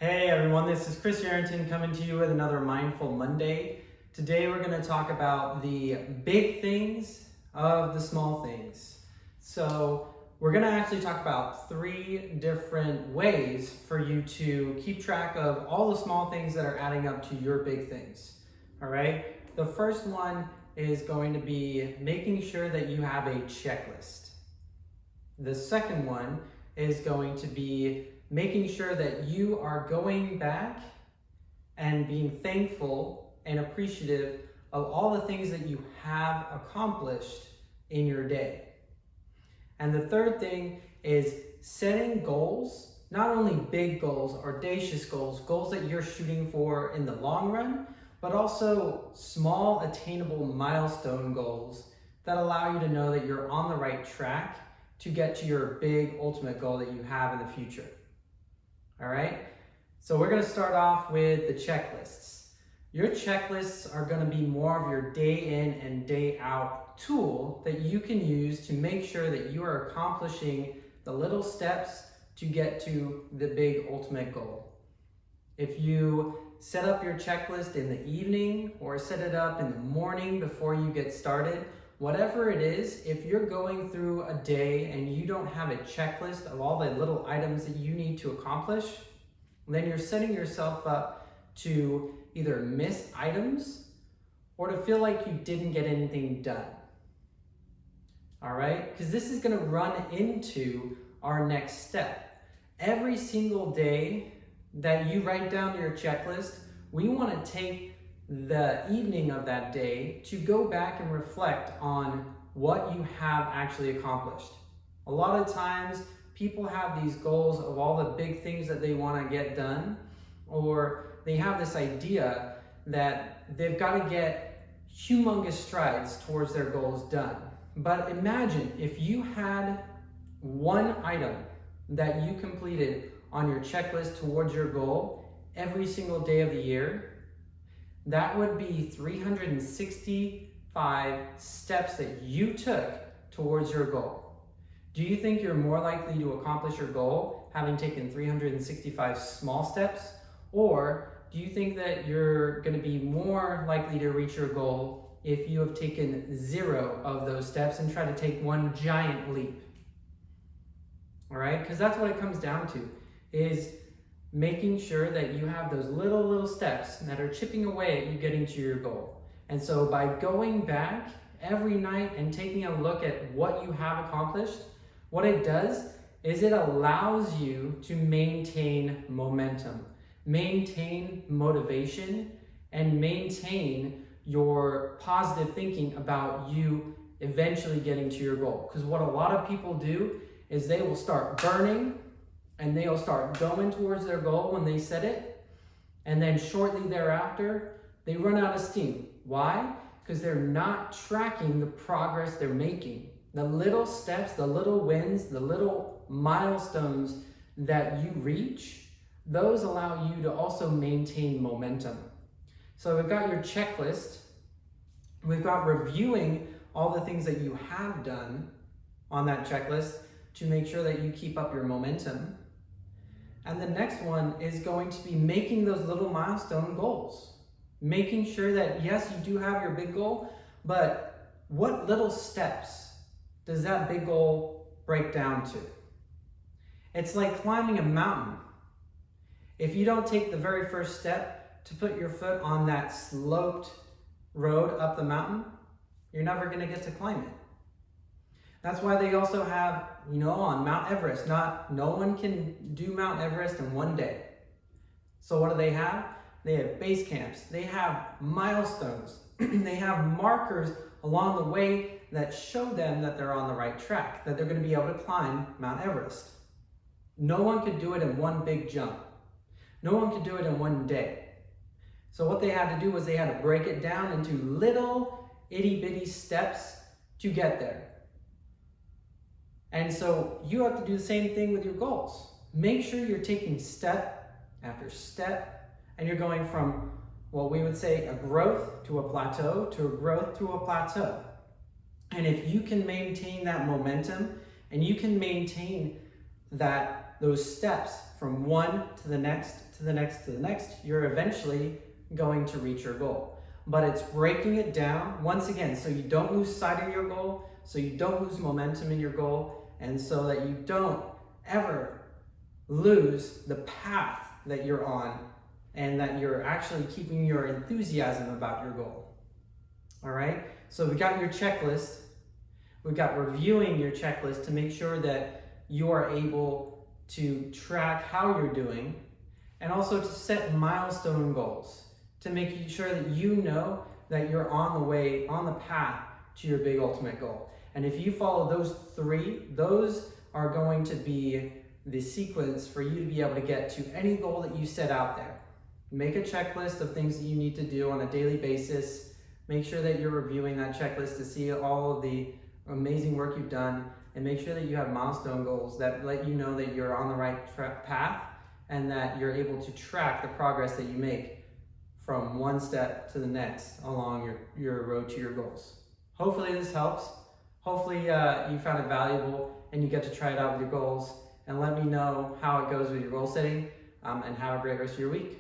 Hey everyone, this is Chris Yarrington coming to you with another Mindful Monday. Today we're going to talk about the big things of the small things. So we're going to actually talk about 3 different ways for you to keep track of all the small things that are adding up to your big things. All right. The first one is going to be making sure that you have a checklist. The second one is going to be making sure that you are going back and being thankful and appreciative of all the things that you have accomplished in your day. And the third thing is setting goals, not only big goals, audacious goals, goals that you're shooting for in the long run, but also small attainable milestone goals that allow you to know that you're on the right track to get to your big ultimate goal that you have in the future. All right, so we're going to start off with the checklists. Your checklists are going to be more of your day in and day out tool that you can use to make sure that you are accomplishing the little steps to get to the big ultimate goal. If you set up your checklist in the evening or set it up in the morning before you get started, whatever it is, if you're going through a day and you don't have a checklist of all the little items that you need to accomplish, then you're setting yourself up to either miss items or to feel like you didn't get anything done. All right? Because this is going to run into our next step. Every single day that you write down your checklist, we want to take the evening of that day to go back and reflect on what you have actually accomplished. A lot of times people have these goals of all the big things that they want to get done, or they have this idea that they've got to get humongous strides towards their goals done. But imagine if you had one item that you completed on your checklist towards your goal every single day of the year. That would be 365 steps that you took towards your goal. Do you think you're more likely to accomplish your goal having taken 365 small steps? Or do you think that you're going to be more likely to reach your goal if you have taken 0 of those steps and try to take one giant leap? All right, because that's what it comes down to, is making sure that you have those little steps that are chipping away at you getting to your goal. And so by going back every night and taking a look at what you have accomplished, what it does is it allows you to maintain momentum, maintain motivation, and maintain your positive thinking about you eventually getting to your goal. Because what a lot of people do is they will start burning and they'll start going towards their goal when they set it. And then shortly thereafter, they run out of steam. Why? Because they're not tracking the progress they're making. The little steps, the little wins, the little milestones that you reach, those allow you to also maintain momentum. So we've got your checklist. We've got reviewing all the things that you have done on that checklist to make sure that you keep up your momentum. And the next one is going to be making those little milestone goals. Making sure that, yes, you do have your big goal, but what little steps does that big goal break down to? It's like climbing a mountain. If you don't take the very first step to put your foot on that sloped road up the mountain, you're never going to get to climb it. That's why they also have, on Mount Everest, no one can do Mount Everest in one day. So what do they have? They have base camps. They have milestones. They have markers along the way that show them that they're on the right track, that they're going to be able to climb Mount Everest. No one could do it in one big jump. No one could do it in one day. So what they had to do was they had to break it down into little itty-bitty steps to get there. And so you have to do the same thing with your goals. Make sure you're taking step after step, and you're going from what we would say a growth to a plateau to a growth to a plateau. And if you can maintain that momentum and you can maintain that those steps from one to the next, to the next, to the next, you're eventually going to reach your goal. But it's breaking it down, once again, so you don't lose sight of your goal, so you don't lose momentum in your goal, and so that you don't ever lose the path that you're on, and that you're actually keeping your enthusiasm about your goal. All right? So we got your checklist. We've got reviewing your checklist to make sure that you are able to track how you're doing, and also to set milestone goals to make sure that you know that you're on the way, on the path to your big ultimate goal. And if you follow those three, those are going to be the sequence for you to be able to get to any goal that you set out there. Make a checklist of things that you need to do on a daily basis. Make sure that you're reviewing that checklist to see all of the amazing work you've done, and make sure that you have milestone goals that let you know that you're on the right path and that you're able to track the progress that you make from one step to the next along your road to your goals. Hopefully this helps. Hopefully you found it valuable and you get to try it out with your goals, and let me know how it goes with your goal setting, and have a great rest of your week.